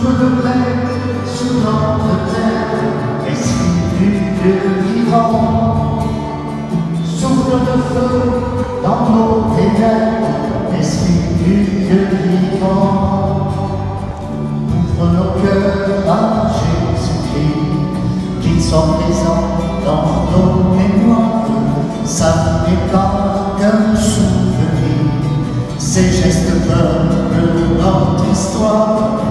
Souffle de grêle sur notre terre, esprit du Dieu vivant. Souffle de feu dans nos ténèbres, esprit du Dieu vivant. Ouvre nos cœurs à Jésus-Christ, qu'il soit présent dans nos mémoires. Ça n'est pas qu'un souvenir, ces gestes peuplent notre histoire.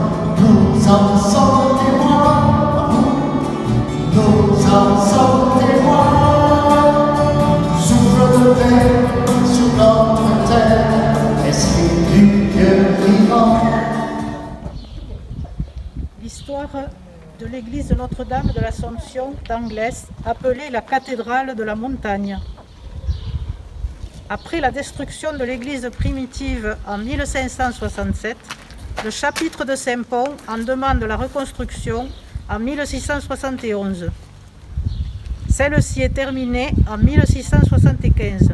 Nous en sommes témoins, nous en sommes témoins. Souffle de paix sur notre terre, esprit du Dieu vivant. L'histoire de l'église de Notre-Dame de l'Assomption d'Anglès, appelée la cathédrale de la montagne. Après la destruction de l'église primitive en 1567, le chapitre de Saint-Pons en demande la reconstruction en 1671. Celle-ci est terminée en 1675.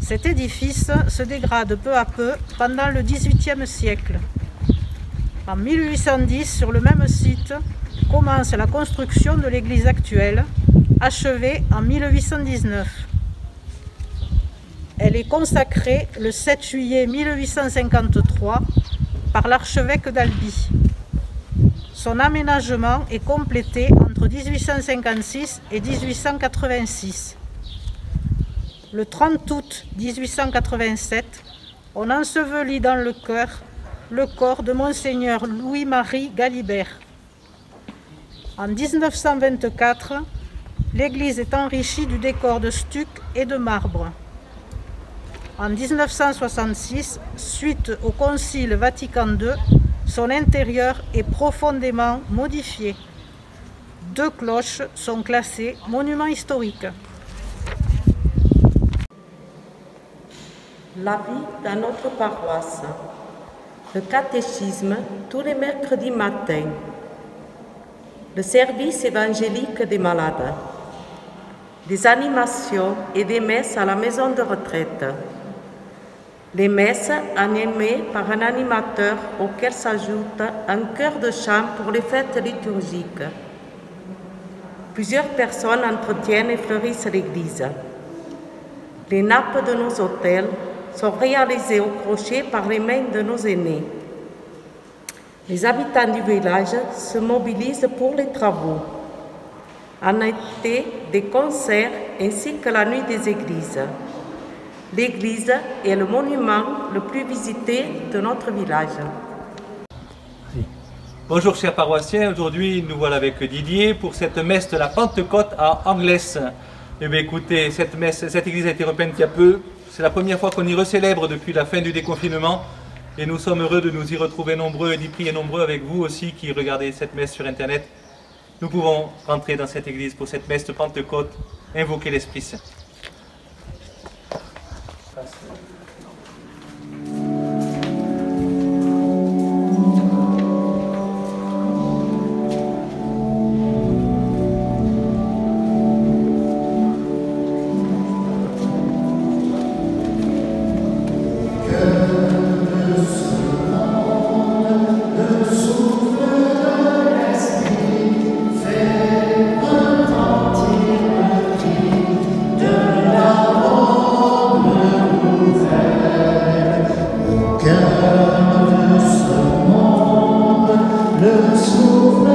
Cet édifice se dégrade peu à peu pendant le XVIIIe siècle. En 1810, sur le même site, commence la construction de l'église actuelle, achevée en 1819. Elle est consacrée le 7 juillet 1853 par l'archevêque d'Albi. Son aménagement est complété entre 1856 et 1886. Le 30 août 1887, on ensevelit dans le chœur le corps de Monseigneur Louis-Marie Galibert. En 1924, l'église est enrichie du décor de stuc et de marbre. En 1966, suite au Concile Vatican II, son intérieur est profondément modifié. 2 cloches sont classées monuments historiques. La vie dans notre paroisse. Le catéchisme tous les mercredis matins. Le service évangélique des malades. Des animations et des messes à la maison de retraite. Les messes animées par un animateur auquel s'ajoute un chœur de chant pour les fêtes liturgiques. Plusieurs personnes entretiennent et fleurissent l'église. Les nappes de nos autels sont réalisées au crochet par les mains de nos aînés. Les habitants du village se mobilisent pour les travaux. En été, des concerts ainsi que la nuit des églises. L'église est le monument le plus visité de notre village. Bonjour chers paroissiens, aujourd'hui nous voilà avec Didier pour cette messe de la Pentecôte à Anglès. Eh bien écoutez, cette église a été repeinte il y a peu. C'est la première fois qu'on y recélèbre depuis la fin du déconfinement. Et nous sommes heureux de nous y retrouver nombreux et d'y prier nombreux avec vous aussi qui regardez cette messe sur Internet. Nous pouvons rentrer dans cette église pour cette messe de Pentecôte, invoquer l'Esprit Saint. Le souffle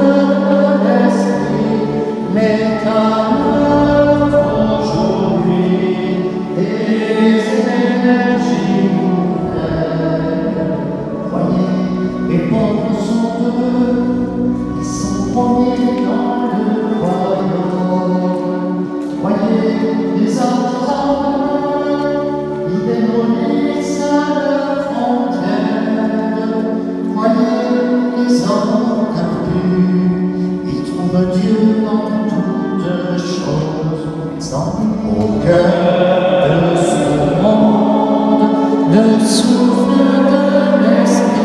de l'esprit.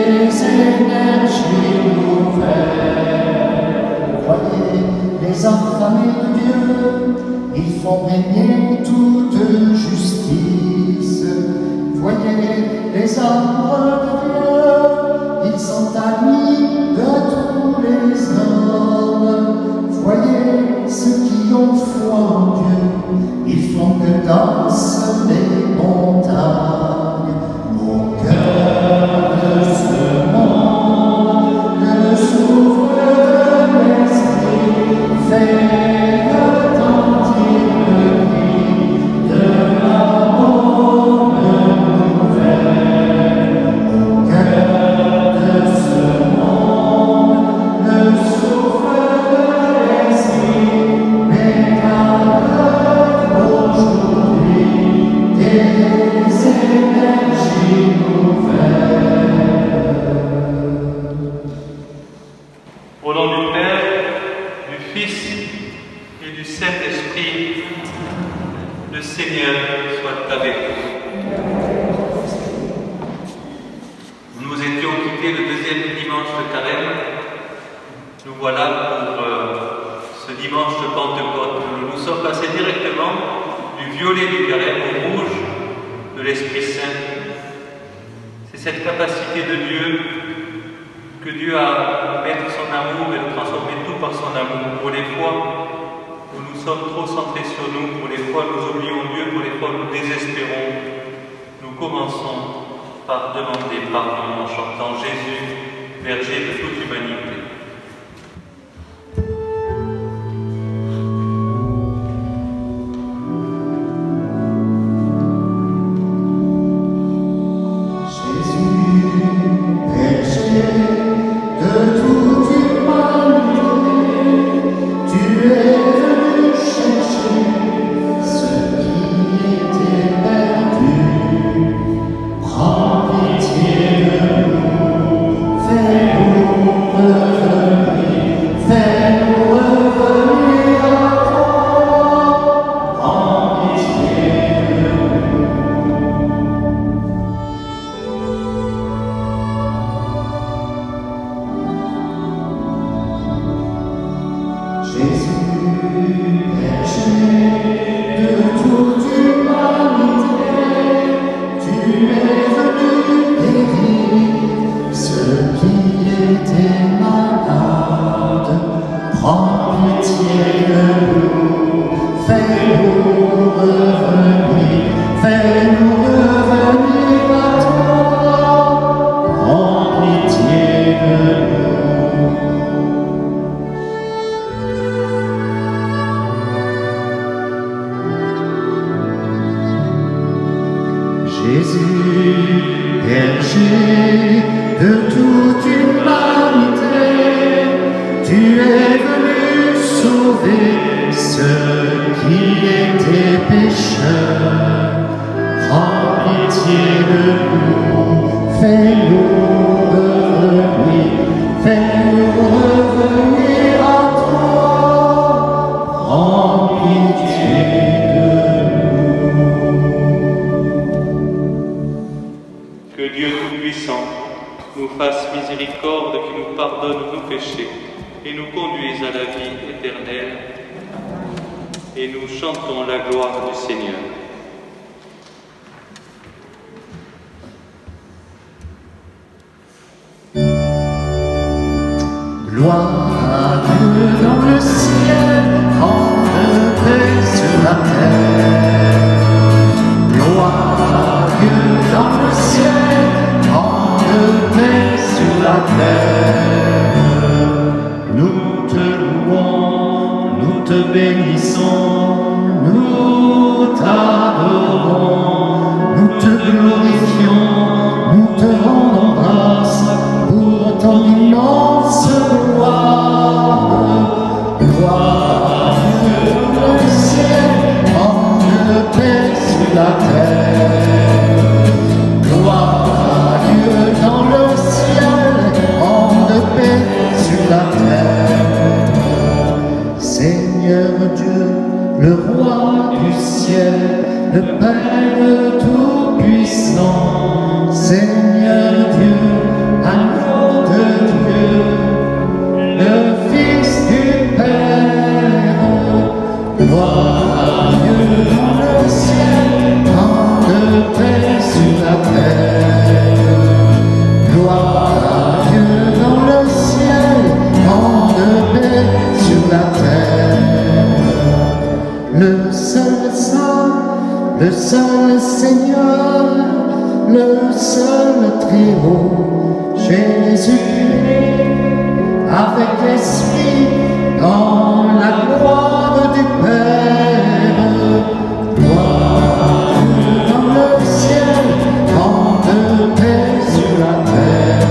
des énergies nouvelles. Voyez les affamés de Dieu, ils font régner toute justice. Voyez les arbres de Dieu, ils sont amis de tous les hommes. Voyez ceux qui ont foi en Dieu, ils font que dansent les montagnes. Au cœur de ce monde, le souffle de l'esprit fait retentir le cri de l'amour nouvelle. Au cœur de ce monde, le souffle de l'esprit met à l'œuvre aujourd'hui des énergies nouvelles. Au nom du Père, du Fils et du Saint-Esprit, le Seigneur soit avec vous. Nous nous étions quittés le deuxième dimanche de Carême. Nous voilà pour ce dimanche de Pentecôte. Nous sommes passés directement du violet du Carême au rouge de l'Esprit Saint. C'est cette capacité de Dieu que Dieu a à mettre son amour et de transformer tout par son amour. Pour les fois où nous sommes trop centrés sur nous, pour les fois où nous oublions Dieu, pour les fois où nous désespérons, nous commençons par demander pardon en chantant Jésus, berger de toute l'humanité. Père Tout-Puissant, Seigneur Dieu, le seul Saint, le seul Seigneur, le seul très haut, Jésus-Christ, avec l'Esprit, dans la gloire du Père. Gloire dans le ciel, grande paix sur la terre.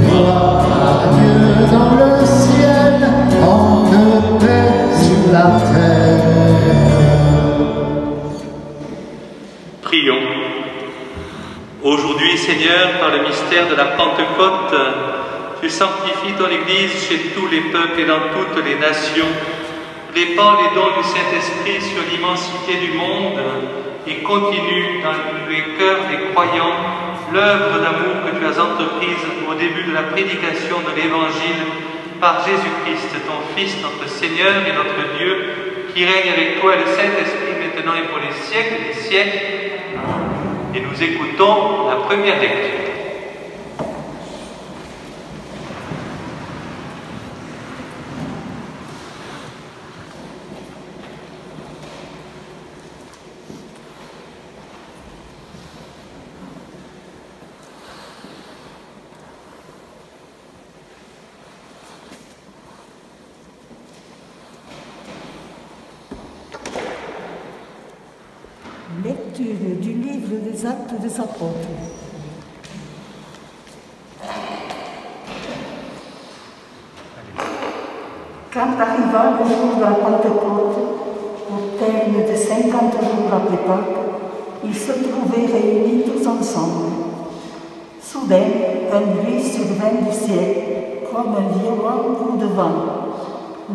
Gloire à Dieu dans le ciel, grande paix sur la terre. Prions. Aujourd'hui, Seigneur, par le mystère de la Pentecôte, tu sanctifies ton Église chez tous les peuples et dans toutes les nations. Répands les dons du Saint-Esprit sur l'immensité du monde et continue dans les cœurs des croyants l'œuvre d'amour que tu as entreprise au début de la prédication de l'Évangile par Jésus-Christ, ton Fils, notre Seigneur et notre Dieu, qui règne avec toi et le Saint-Esprit maintenant et pour les siècles des siècles. Et nous écoutons la première lecture. Lecture du livre des Actes des Apôtres. Quand arriva le jour de la Pentecôte, au terme de 50 jours après Pâques, ils se trouvaient réunis tous ensemble. Soudain, un bruit survint du ciel, comme un violent coup de vent.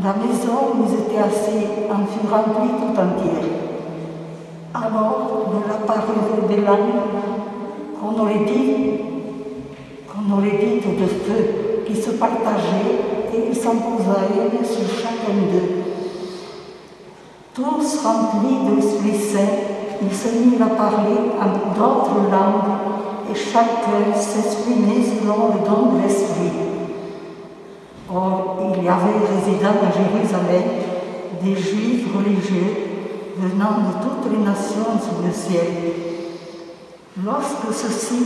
La maison où ils étaient assis en fut remplie tout entière. Alors leur apparurent des langues qu'on aurait dites de feu qui se partageaient et il s'en posa une sur chacun d'eux. Tous remplis de l'Esprit Saint, ils se mirent à parler en d'autres langues et chacun s'exprimait selon le don de l'Esprit. Or, il y avait résidant à Jérusalem des Juifs religieux venant de toutes les nations sous le ciel. Lorsque ceux-ci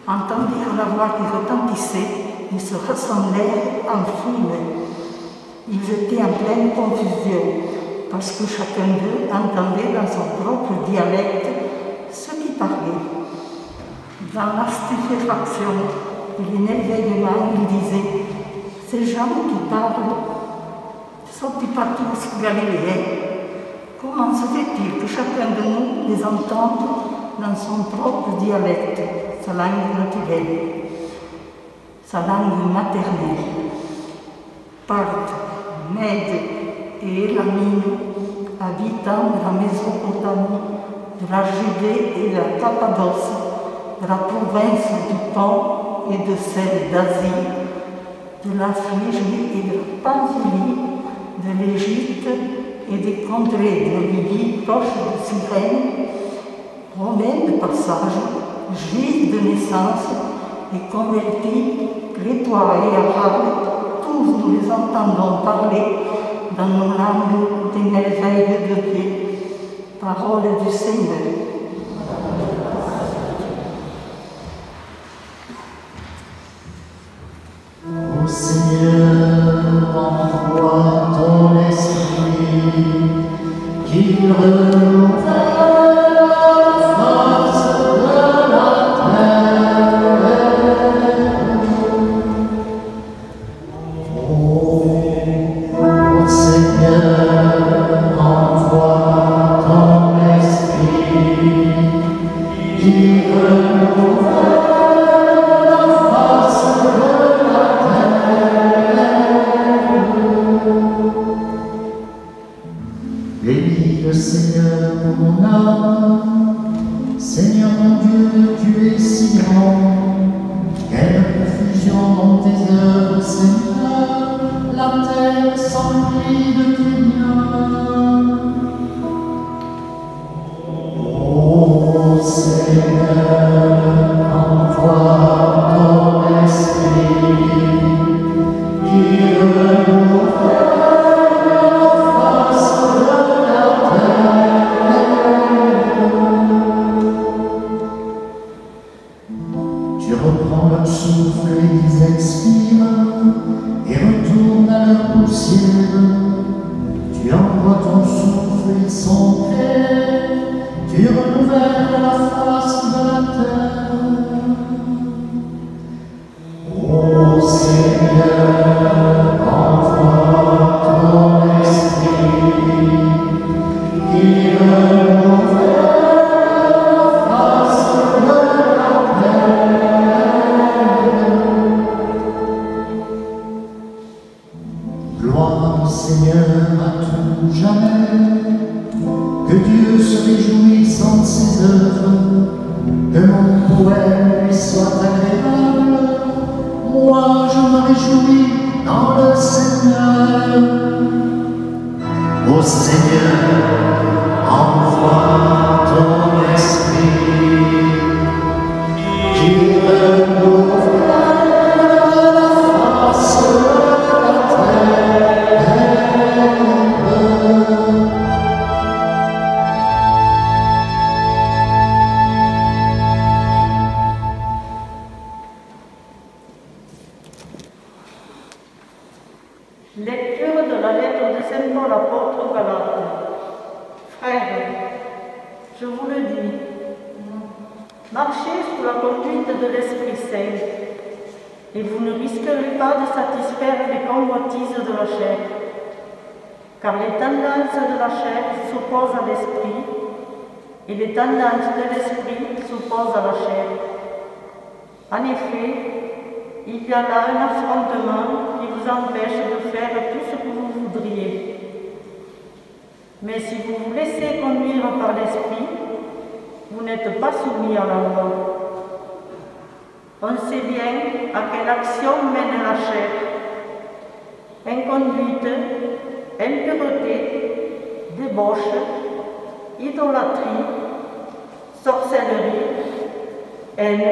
entendirent la voix qui retentissait, ils se rassemblèrent en foule. Ils étaient en pleine confusion, parce que chacun d'eux entendait dans son propre dialecte ce qui parlait. Dans la stupéfaction et l'émerveillement, ils disaient « Ces gens qui parlent sont-ils pas tous galiléens? Comment se fait-il que chacun de nous les entende dans son propre dialecte, sa langue naturelle, sa langue maternelle? Parthes, Mèdes et Élamine, habitants de la Mésopotamie, de la Judée et de la Cappadoce, de la province du Pont et de celle d'Asie, de la Phrygie et de la Pamphylie, de l'Égypte et des contrées de Libye proches de Cyrène, romains de passage, juifs de naissance et convertis, crétois et arabes, tous nous les entendons parler dans nos langues des merveilles de Dieu. Parole du Seigneur. Ô Seigneur, envoie ton esprit, qu'il renouvelle la face de la terre. Ô Seigneur, envoie ton esprit, qu'il renouvelle la face de la terre. Bénis le Seigneur mon âme, Seigneur mon Dieu, tu es si grand. Quelle confusion dans tes œuvres, Seigneur, la terre s'emplit de tes biens. Ô Seigneur, envoie ton esprit, qui renouvelle la face de ouvres ton souffle, ils sont prêts, tu renouvelles la face de la terre. Ô Seigneur, envoie ton esprit, qui renouvelle la face de la terre. Gloire Seigneur à tout jamais, que Dieu se réjouisse en ses œuvres, que mon poème lui soit agréable. Moi je me réjouis dans le Seigneur. Ô Seigneur, envoie ton esprit, qui renouvelle la face de la terre. Lecture de la lettre de Saint Paul apôtre aux Galates. Frères, je vous le dis, marchez sous la conduite de l'Esprit Saint, et vous ne risquerez pas de satisfaire les convoitises de la chair, car les tendances de la chair s'opposent à l'Esprit, et les tendances de l'Esprit s'opposent à la chair. En effet, il y a là un affrontement qui vous empêche de faire tout ce que vous voudriez. Mais si vous vous laissez conduire par l'Esprit, vous n'êtes pas soumis à la loi. On sait bien à quelle action mène la chair. Inconduite, impureté, débauche, idolâtrie, sorcellerie, haine,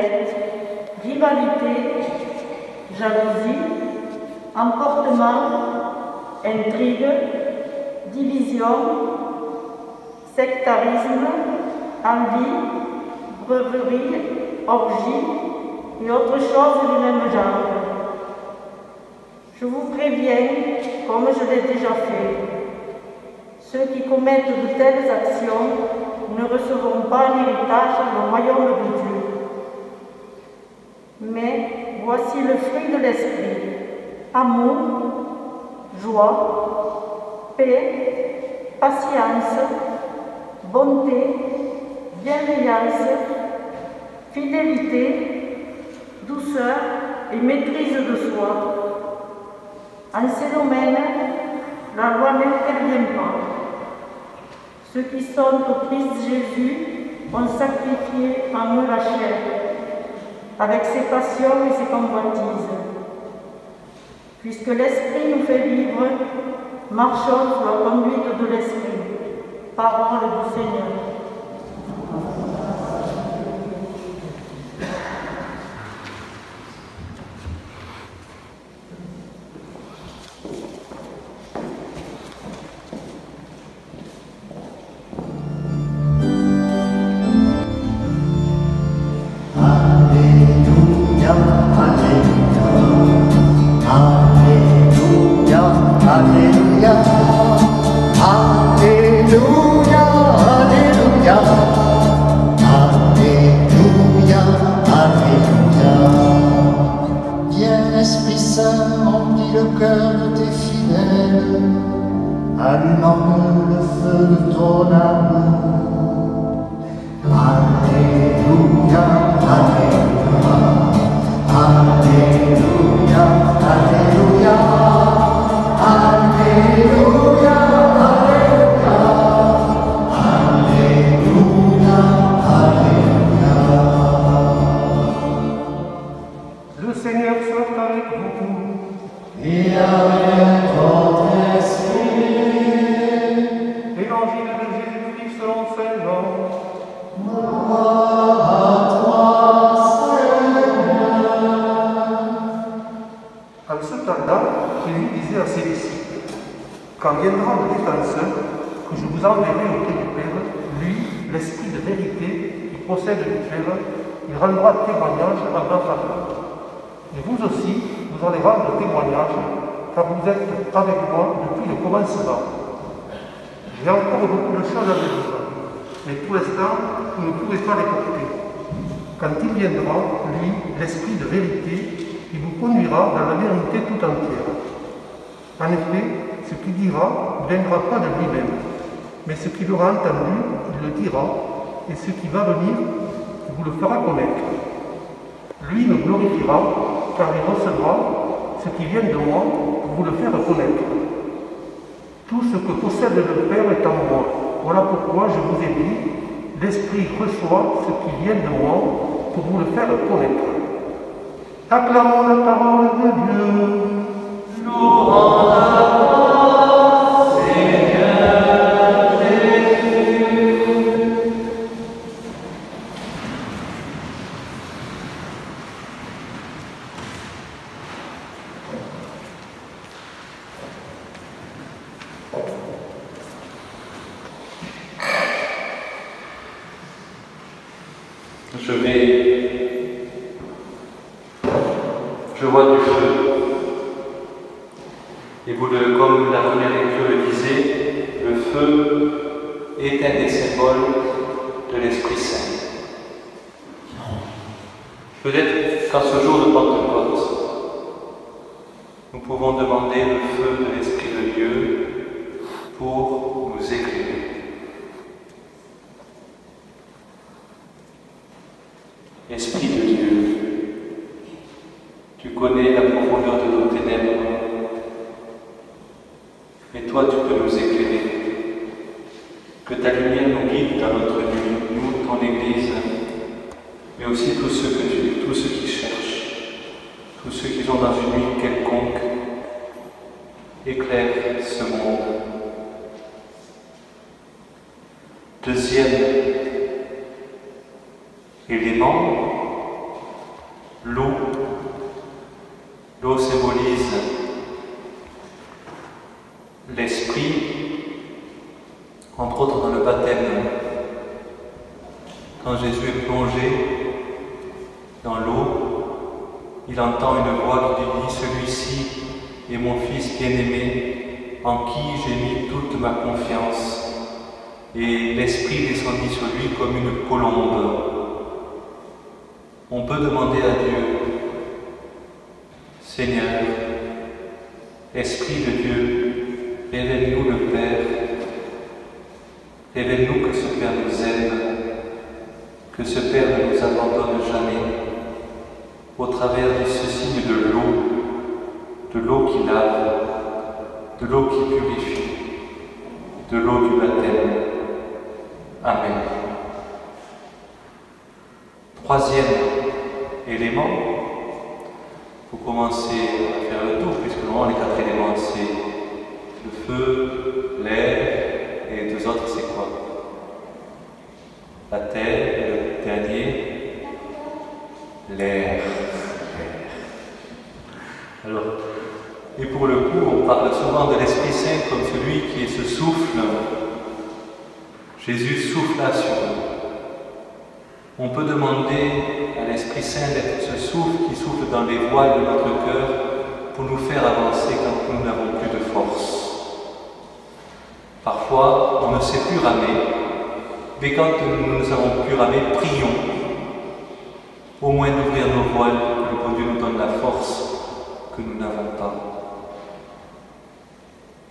rivalité, jalousie, emportement, intrigue, division, sectarisme, envie, breverie, orgie et autres choses du même genre. Je vous préviens, comme je l'ai déjà fait, ceux qui commettent de telles actions ne recevront pas en héritage le royaume de Dieu. Mais voici le fruit de l'esprit: amour, joie, paix, patience, bonté, bienveillance, fidélité, douceur et maîtrise de soi. En ces domaines, la loi n'intervient pas. Ceux qui sont au Christ Jésus ont sacrifié en eux la chair, avec ses passions et ses convoitises. Puisque l'Esprit nous fait vivre, marchons sous la conduite de l'Esprit. Parole du Seigneur. J'ai encore beaucoup de choses à vous dire, mais pour l'instant, vous ne pouvez pas les porter. Quand il viendra, lui, l'Esprit de vérité, il vous conduira dans la vérité tout entière. En effet, ce qu'il dira ne viendra pas de lui-même, mais ce qu'il aura entendu, il le dira, et ce qui va venir, il vous le fera connaître. Lui me glorifiera, car il recevra ce qui vient de moi pour vous le faire connaître. Tout ce que possède le Père est en moi. Voilà pourquoi je vous ai dit, l'Esprit reçoit ce qui vient de moi pour vous le faire connaître. Acclamons la parole de Dieu. Louange à toi, Seigneur Jésus. Je vois du feu. Et comme la première lecture le disait, le feu est un des symboles de l'Esprit Saint. Peut-être qu'en ce jour de Pentecôte, nous pouvons demander le feu de l'Esprit de Dieu pour nous éclairer. Esprit de Dieu, tu connais la profondeur de nos ténèbres, mais toi tu peux nous éclairer. Que ta lumière nous guide dans notre nuit, nous, ton Église, mais aussi tous ceux que tu es, tous ceux qui cherchent, tous ceux qui sont dans une nuit quelconque. Éclaire ce monde. Deuxième élément, l'eau. L'eau symbolise l'esprit, entre autres dans le baptême. Quand Jésus est plongé dans l'eau, il entend une voix qui lui dit « Celui-ci est mon Fils bien-aimé, en qui j'ai mis toute ma confiance. » Et l'Esprit descendit sur lui comme une colombe. On peut demander à Dieu, Seigneur, Esprit de Dieu, révèle-nous le Père, révèle-nous que ce Père nous aime, que ce Père ne nous abandonne jamais, au travers de ce signe de l'eau qui lave, de l'eau qui purifie, de l'eau du baptême. Amen. Troisième élément, pour commencer à faire le tour, puisque normalement les quatre éléments c'est le feu, l'air et les deux autres c'est quoi? La terre et le dernier, l'air. Alors, et pour le coup, on parle souvent de l'Esprit Saint comme celui qui est ce souffle. Jésus souffla sur nous. On peut demander à l'Esprit Saint d'être ce souffle qui souffle dans les voiles de notre cœur pour nous faire avancer quand nous n'avons plus de force. Parfois, on ne sait plus ramer, mais quand nous ne savons plus ramer, prions. Au moins d'ouvrir nos voiles, que le bon Dieu nous donne la force que nous n'avons pas.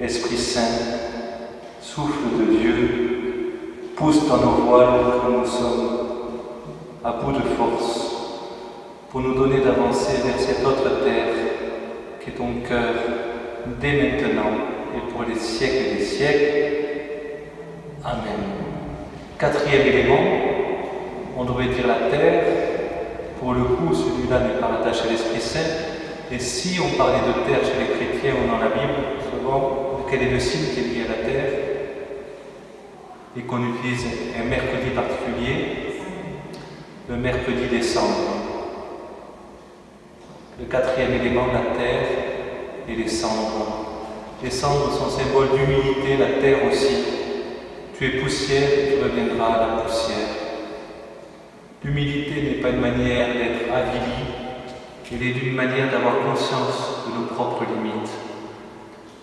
Esprit Saint, souffle de Dieu, pousse dans nos voiles quand nous sommes à bout de force, pour nous donner d'avancer vers cette autre terre qui est ton cœur dès maintenant et pour les siècles et les siècles. Amen. Quatrième élément, on devrait dire la terre. Pour le coup, celui-là n'est pas rattaché à l'Esprit Saint. Et si on parlait de terre chez les chrétiens ou dans la Bible, souvent, quel est le signe qui est lié à la terre? Et qu'on utilise un mercredi particulier, le mercredi des cendres. Le quatrième élément, la terre et les cendres. Les cendres sont symbole d'humilité, la terre aussi. Tu es poussière, tu reviendras à la poussière. L'humilité n'est pas une manière d'être avili, elle est une manière d'avoir conscience de nos propres limites.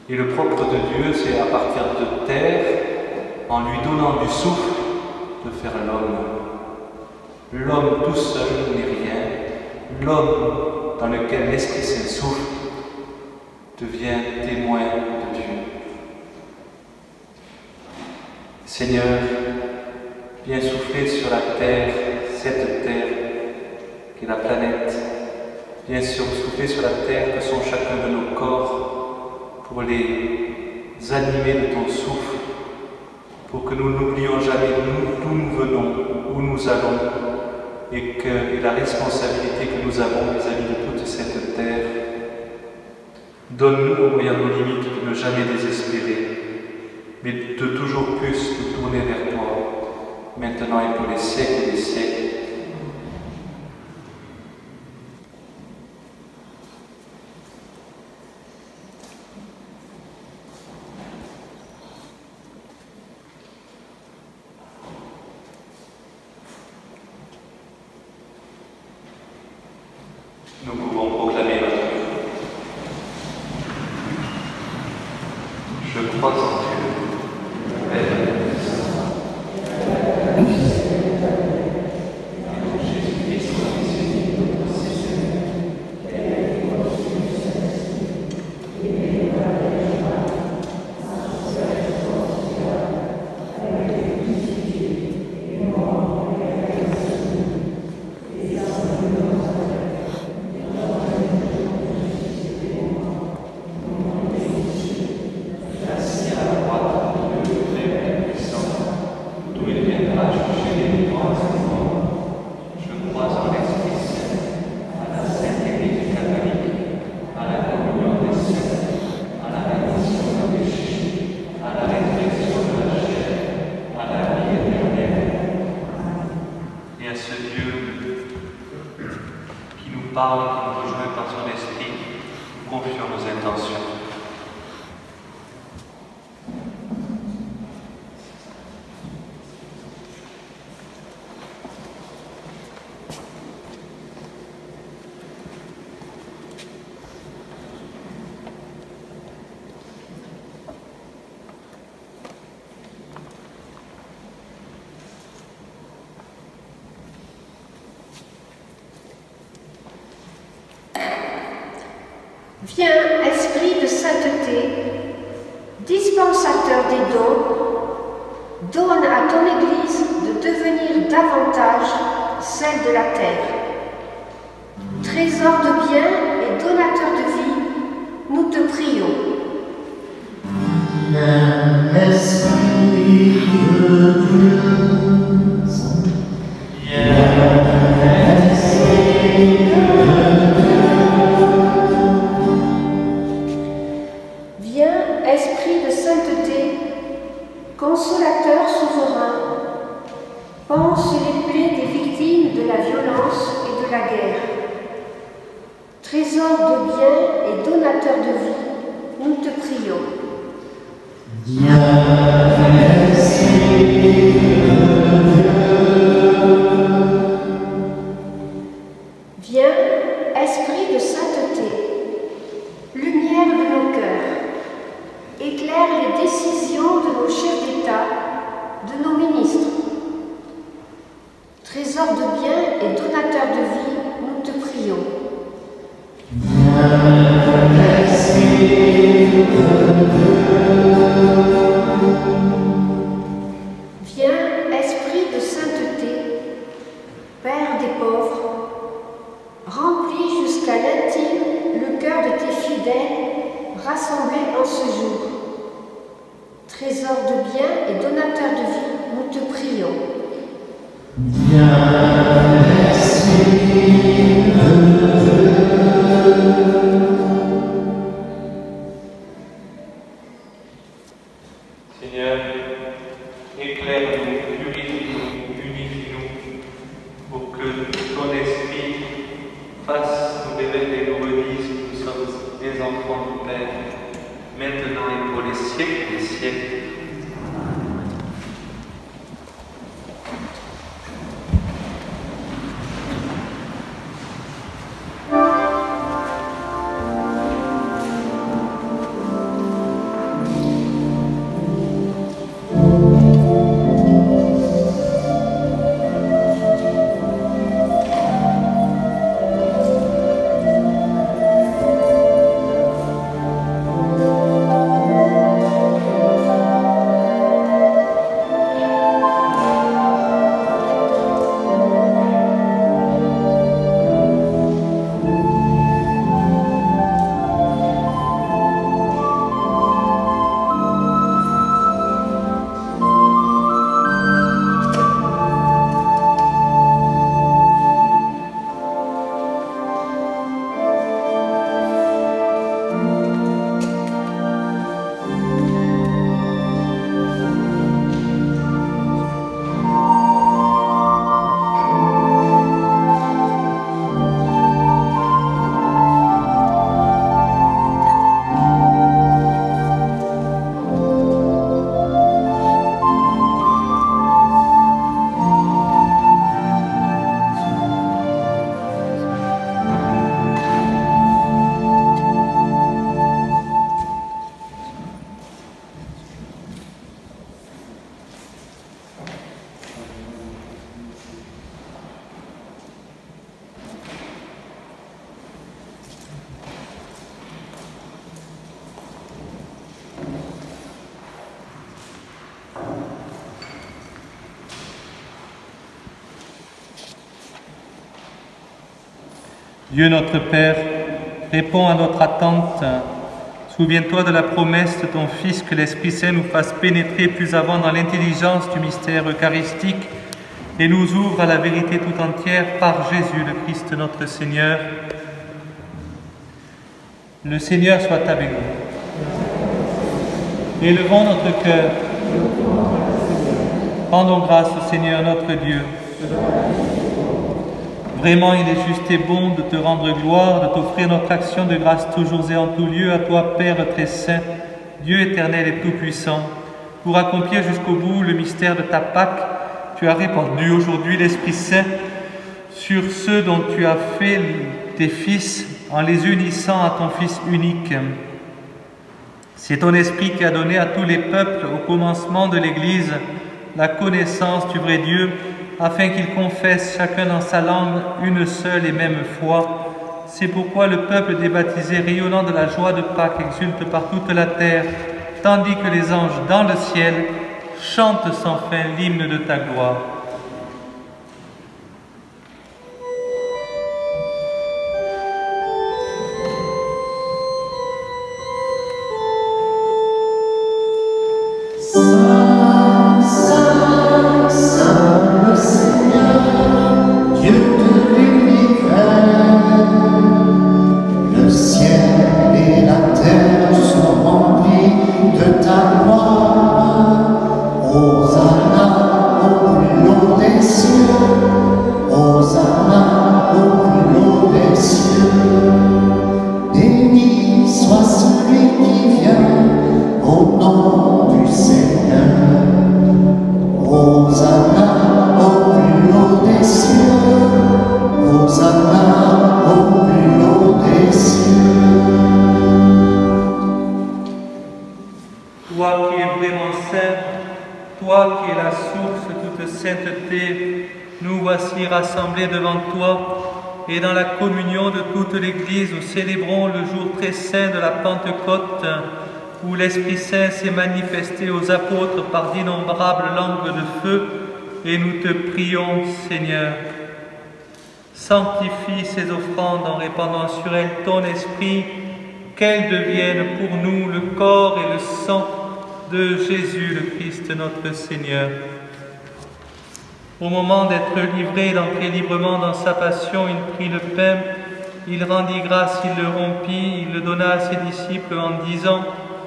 Et le propre de Dieu, c'est à partir de terre en lui donnant du souffle, de faire l'homme. L'homme tout seul n'est rien. L'homme dans lequel l'Esprit Saint souffle devient témoin de Dieu. Seigneur, viens souffler sur la terre, cette terre qui est la planète. Viens souffler sur la terre que sont chacun de nos corps pour les animer de ton souffle, pour que nous n'oublions jamais d'où nous venons, où nous allons, et la responsabilité que nous avons vis-à-vis de toute cette terre. Donne-nous, au moyen de nos limites, de ne jamais désespérer, mais de toujours plus nous tourner vers toi, maintenant et pour les siècles des siècles. Nous pouvons proclamer notre vie. Je crois en Dieu, Père, parle, qui nous rejoint par son esprit, nous confions nos intentions. Viens, Esprit de sainteté, dispensateur des dons, donne à ton Église de devenir davantage celle de la terre. Trésor de bien et donateur de vie, nous te prions. Viens, Esprit de Dieu, viens, Esprit de Dieu. Esprit de sainteté, consolateur souverain, pense les plaies des victimes de la violence et de la guerre. Trésor de bien et donateur de vie, nous te prions. Viens, Esprit de Dieu. Viens, Esprit de sainteté, lumière de nos cœurs. Éclaire les décisions de nos chefs d'État, de nos ministres. Trésor de bien et donateur de vie, nous te prions. Viens, Esprit de Dieu. Viens, Esprit de sainteté, Père des pauvres, remplis jusqu'à l'intime le cœur de tes fidèles rassemblés en ce jour. Trésor de bien et donateur de vie, nous te prions. Viens, Esprit de Dieu. Seigneur, éclaire-nous, purifie-nous, unifie-nous, pour que ton esprit fasse nous révéler, nous redise que nous sommes des enfants du Père, maintenant et pour les siècles des siècles. Dieu notre Père, réponds à notre attente. Souviens-toi de la promesse de ton Fils que l'Esprit Saint nous fasse pénétrer plus avant dans l'intelligence du mystère eucharistique et nous ouvre à la vérité tout entière par Jésus le Christ notre Seigneur. Le Seigneur soit avec nous. Élevons notre cœur. Rendons grâce au Seigneur notre Dieu. Vraiment, il est juste et bon de te rendre gloire, de t'offrir notre action de grâce toujours et en tout lieu à toi, Père très saint, Dieu éternel et tout-puissant. Pour accomplir jusqu'au bout le mystère de ta Pâque, tu as répandu aujourd'hui l'Esprit Saint sur ceux dont tu as fait tes fils en les unissant à ton Fils unique. C'est ton Esprit qui a donné à tous les peuples au commencement de l'Église la connaissance du vrai Dieu, afin qu'ils confessent chacun dans sa langue une seule et même foi. C'est pourquoi le peuple des baptisés, rayonnant de la joie de Pâques, exulte par toute la terre, tandis que les anges dans le ciel chantent sans fin l'hymne de ta gloire. Toi qui es vraiment saint, toi qui es la source de toute sainteté, nous voici rassemblés devant toi et dans la communion de toute l'Église, nous célébrons le jour très saint de la Pentecôte, où l'Esprit Saint s'est manifesté aux apôtres par d'innombrables langues de feu, et nous te prions, Seigneur. Sanctifie ces offrandes en répandant sur elles ton Esprit, qu'elles deviennent pour nous le corps et le sang de Jésus le Christ notre Seigneur. Au moment d'être livré et d'entrer librement dans sa passion, il prit le pain, il rendit grâce, il le rompit, il le donna à ses disciples en disant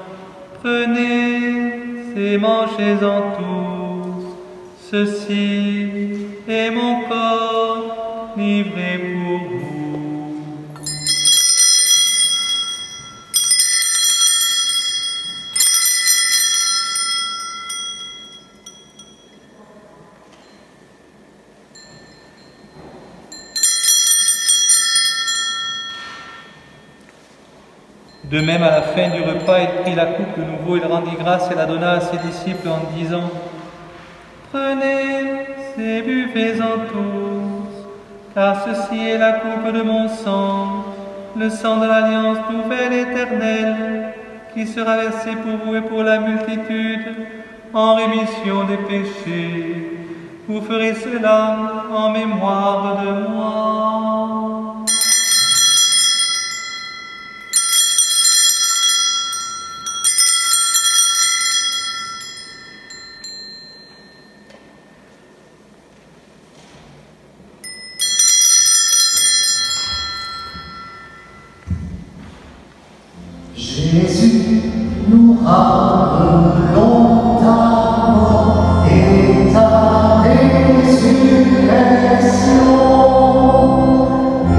« Prenez et mangez-en tous, ceci est mon corps livré pour vous. » De même, à la fin du repas, il prit la coupe de nouveau, il rendit grâce et la donna à ses disciples en disant « Prenez et buvez-en tous, car ceci est la coupe de mon sang, le sang de l'alliance nouvelle éternelle, qui sera versé pour vous et pour la multitude, en rémission des péchés. Vous ferez cela en mémoire de moi. » Jésus, nous rappelons ta mort et ta résurrection,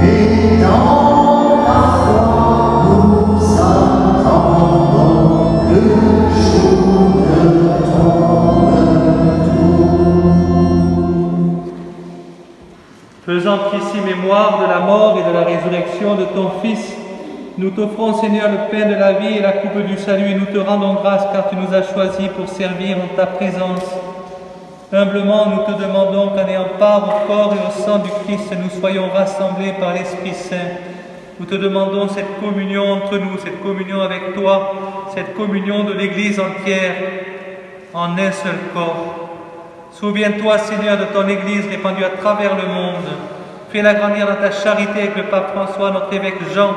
et dans la foi nous attendons le jour de ton retour. Faisant ici mémoire de la mort et de la résurrection de ton Fils, nous t'offrons, Seigneur, le pain de la vie et la coupe du salut, et nous te rendons grâce car tu nous as choisis pour servir en ta présence. Humblement, nous te demandons qu'en ayant part au corps et au sang du Christ, nous soyons rassemblés par l'Esprit Saint. Nous te demandons cette communion entre nous, cette communion avec toi, cette communion de l'Église entière en un seul corps. Souviens-toi, Seigneur, de ton Église répandue à travers le monde. Fais-la grandir dans ta charité avec le pape François, notre évêque Jean,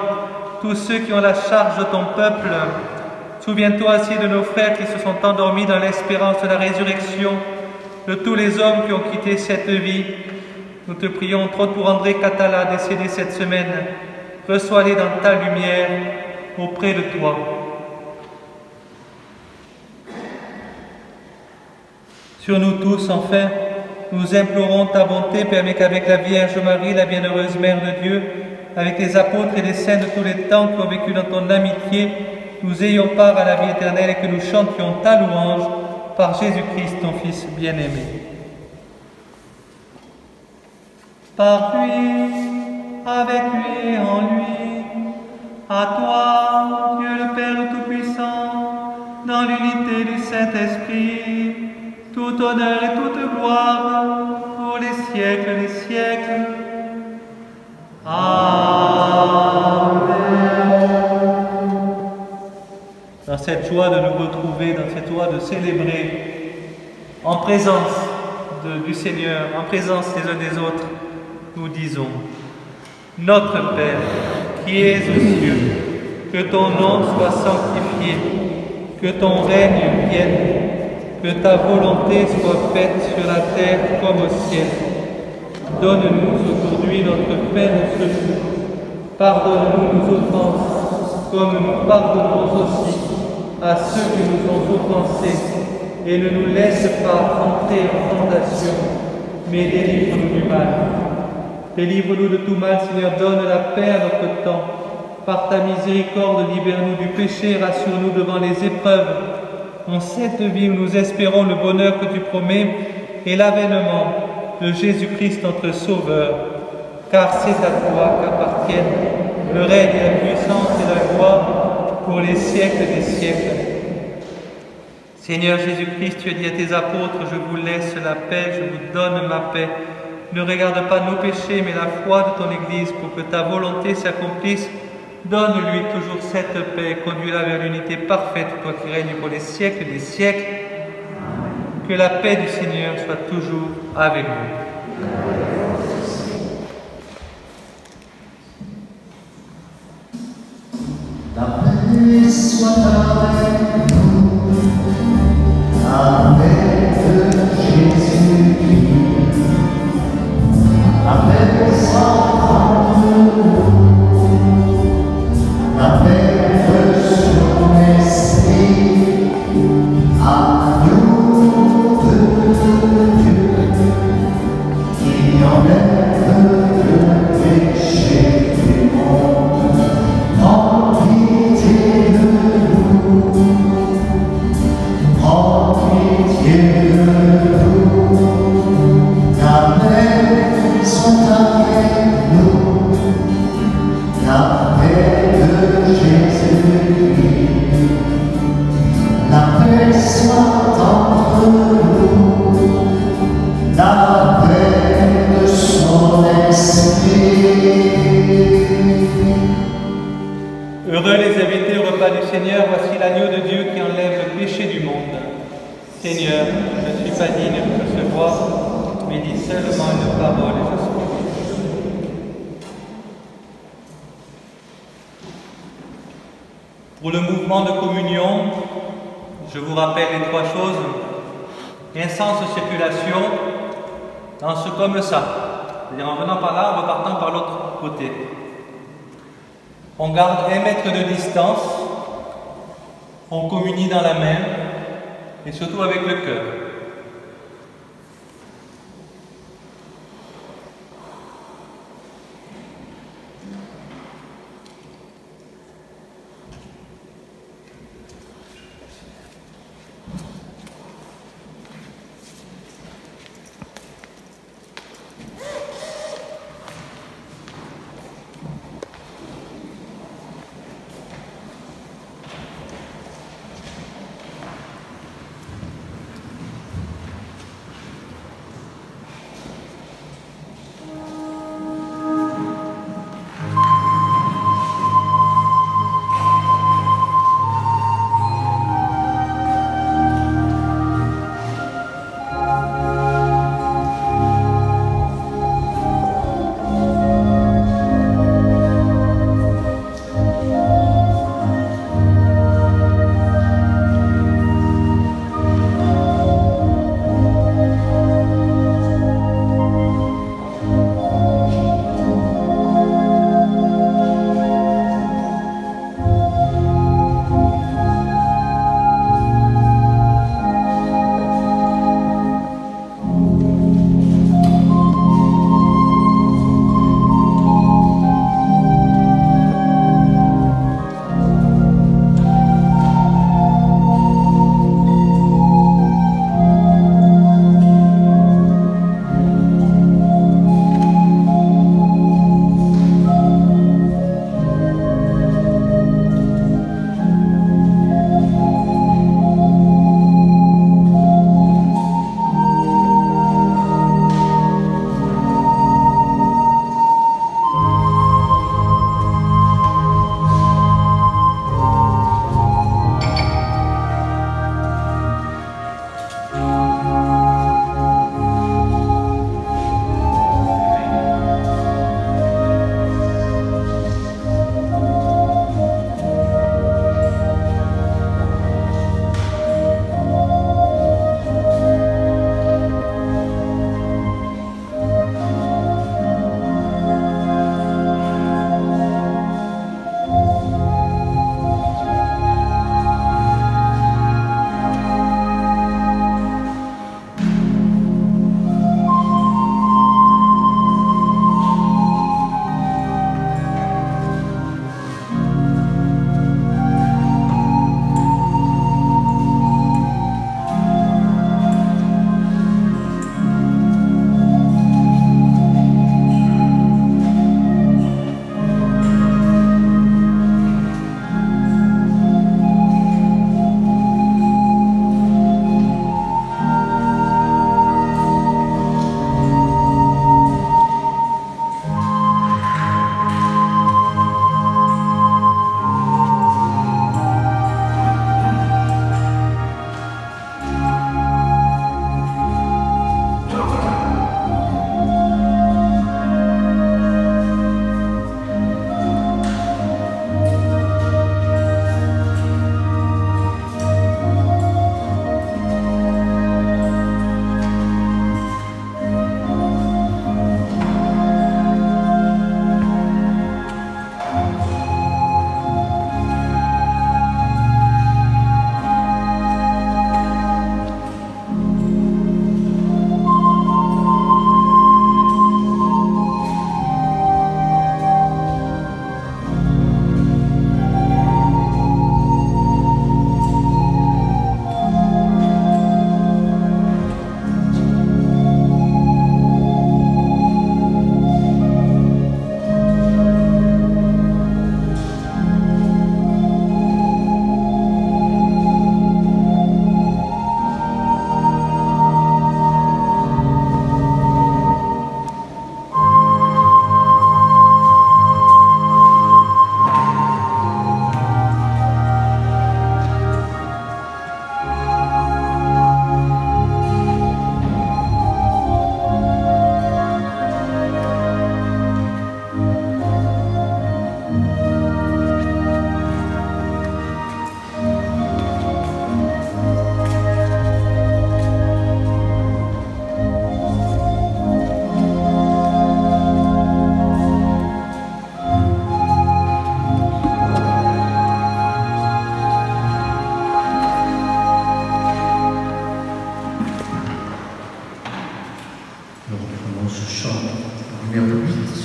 tous ceux qui ont la charge de ton peuple. Souviens-toi aussi de nos frères qui se sont endormis dans l'espérance de la résurrection, de tous les hommes qui ont quitté cette vie. Nous te prions trop pour André Catala, décédé cette semaine. Reçois-les dans ta lumière, auprès de toi. Sur nous tous, enfin, nous implorons ta bonté, permets qu'avec la Vierge Marie, la bienheureuse Mère de Dieu, avec les apôtres et les saints de tous les temps qui ont vécu dans ton amitié, nous ayons part à la vie éternelle et que nous chantions ta louange par Jésus-Christ, ton Fils bien-aimé. Par lui, avec lui et en lui, à toi, Dieu le Père Tout-Puissant, dans l'unité du Saint-Esprit, tout honneur et toute gloire pour les siècles des siècles. Amen. Dans cette joie de nous retrouver, dans cette joie de célébrer en présence du Seigneur, en présence les uns des autres, nous disons: Notre Père, qui es aux cieux, que ton nom soit sanctifié, que ton règne vienne, que ta volonté soit faite sur la terre comme au ciel. Donne-nous aujourd'hui notre pain de ce jour. Pardonne-nous nos offenses, comme nous pardonnons aussi à ceux qui nous ont offensés. Et ne nous laisse pas entrer en tentation, mais délivre-nous du mal. Délivre-nous de tout mal, Seigneur, donne la paix à notre temps. Par ta miséricorde, libère-nous du péché, rassure-nous devant les épreuves. En cette vie où nous espérons le bonheur que tu promets et l'avènement de Jésus-Christ, notre Sauveur. Car c'est à toi qu'appartiennent le règne et la puissance et la gloire pour les siècles des siècles. Seigneur Jésus-Christ, tu as dit à tes apôtres: je vous laisse la paix, je vous donne ma paix. Ne regarde pas nos péchés, mais la foi de ton Église, pour que ta volonté s'accomplisse. Donne-lui toujours cette paix, conduis-la vers l'unité parfaite, toi qui règnes pour les siècles des siècles. Que la paix du Seigneur soit toujours avec vous. La paix soit avec nous, la paix de Jésus-Christ, la paix soit entre nous, la paix de son esprit, à nous de Dieu, qui enlève le péché du monde. Prends pitié de nous, prends pitié de nous, la paix soit avec nous, la paix de Jésus-Christ, la paix soit entre nous, la paix de son esprit. Heureux les invités au repas du Seigneur, voici l'agneau de Dieu qui enlève le péché du monde. Seigneur, je ne suis pas digne de recevoir, mais dis seulement une parole et je serai guéri. Pour le mouvement de communion, je vous rappelle les trois choses. Un sens de circulation, dans ce comme ça, c'est-à-dire en venant par là, en repartant par l'autre côté. On garde 1 mètre de distance, on communie dans la main et surtout avec le cœur. numéro 8.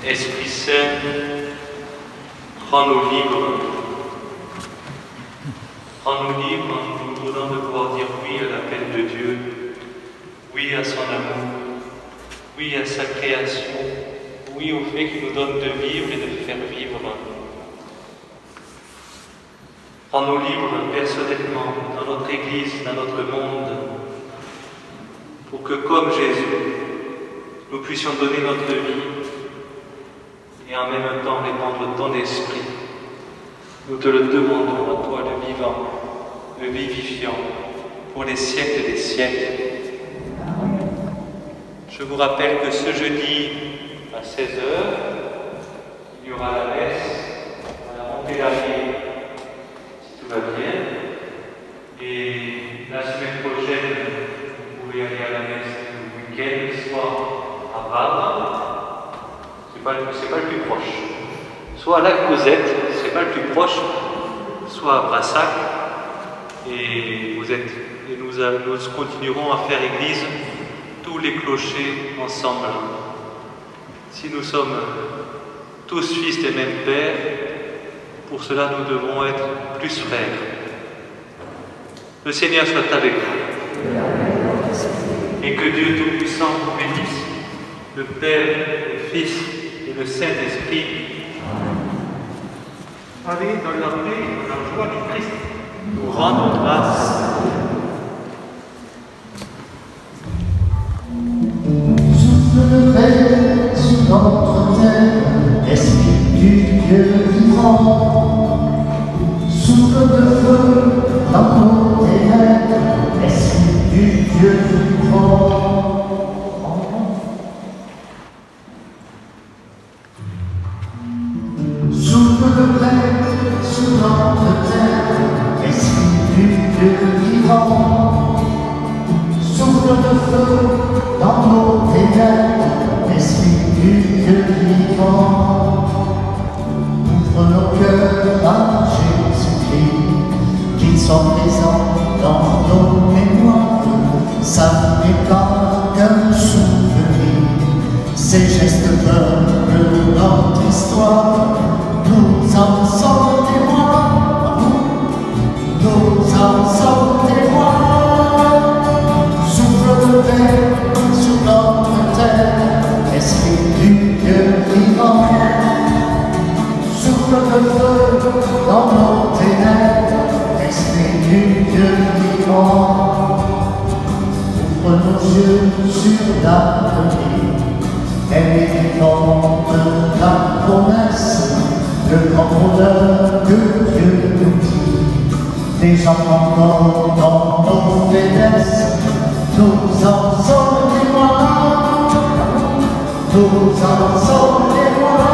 Esprit Saint, rends-nous libres. Rends-nous libres en nous donnant de pouvoir dire oui à l'appel de Dieu, oui à son amour, oui à sa création, oui au fait qu'il nous donne de vivre et de faire vivre. Rends-nous libres personnellement dans notre Église, dans notre monde, pour que comme Jésus, nous puissions donner notre vie et en même temps répandre ton esprit. Nous te le demandons à toi, le vivant, le vivifiant, pour les siècles des siècles. Je vous rappelle que ce jeudi, à 16 h, il y aura la messe à la Montpellier, si tout va bien. Et la semaine prochaine, vous pouvez aller à la messe le week-end, soit à Vannes, c'est pas le plus proche. Soit à la Cosette, c'est pas le plus proche, soit à Brassac. Et nous continuerons à faire église, tous les clochers ensemble. Si nous sommes tous fils des mêmes pères, pour cela nous devons être plus frères. Le Seigneur soit avec vous. Et que Dieu Tout-Puissant vous bénisse, le Père, le Fils et le Saint-Esprit. Allez dans la paix et dans la joie du Christ. Nous rendons grâce. Souffle de paix sur notre terre, Esprit du Dieu vivant. Souffle de feu dans nos ténèbres, Esprit du Dieu vivant. Souffle de paix sur notre terre, Esprit du Dieu vivant. Souffle de feu dans nos ténèbres, Esprit du Dieu vivant. Ouvre nos cœurs à Jésus-Christ, qu'il soit présent dans nos mémoires. Ça n'est pas qu'un souvenir, ces gestes peuplent notre histoire. Nous en sommes témoins, nous en sommes témoins. Souffle de paix sur notre terre, Esprit du Dieu vivant. Souffle de feu dans nos ténèbres, Esprit du Dieu vivant. Ouvre nos yeux sur l'avenir, et vivant de ta promesse, le grand bonheur que Dieu nous dit. Déjà encore dans nos faiblesses, nous en sommes témoins. Nous en sommes témoins.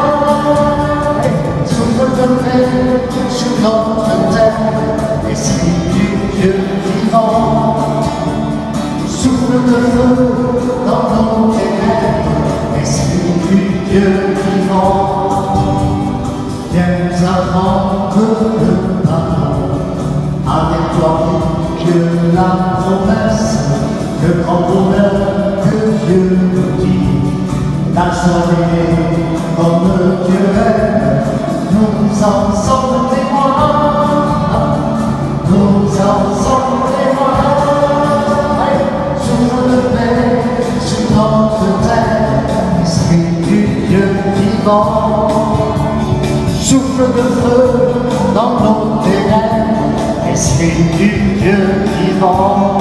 Souffle de paix sur notre terre, Esprit du Dieu vivant. Souffle de feu dans nos ténèbres, Esprit du Dieu vivant. Viens avant que le pardon, avec toi que la promesse, le grand bonheur que Dieu nous dit. La soirée comme Dieu aime, nous en sommes témoins. Nous en sommes témoins. Souffle de paix sur notre terre, Esprit du Dieu vivant. Souffle de feu dans nos ténèbres, Esprit du Dieu vivant.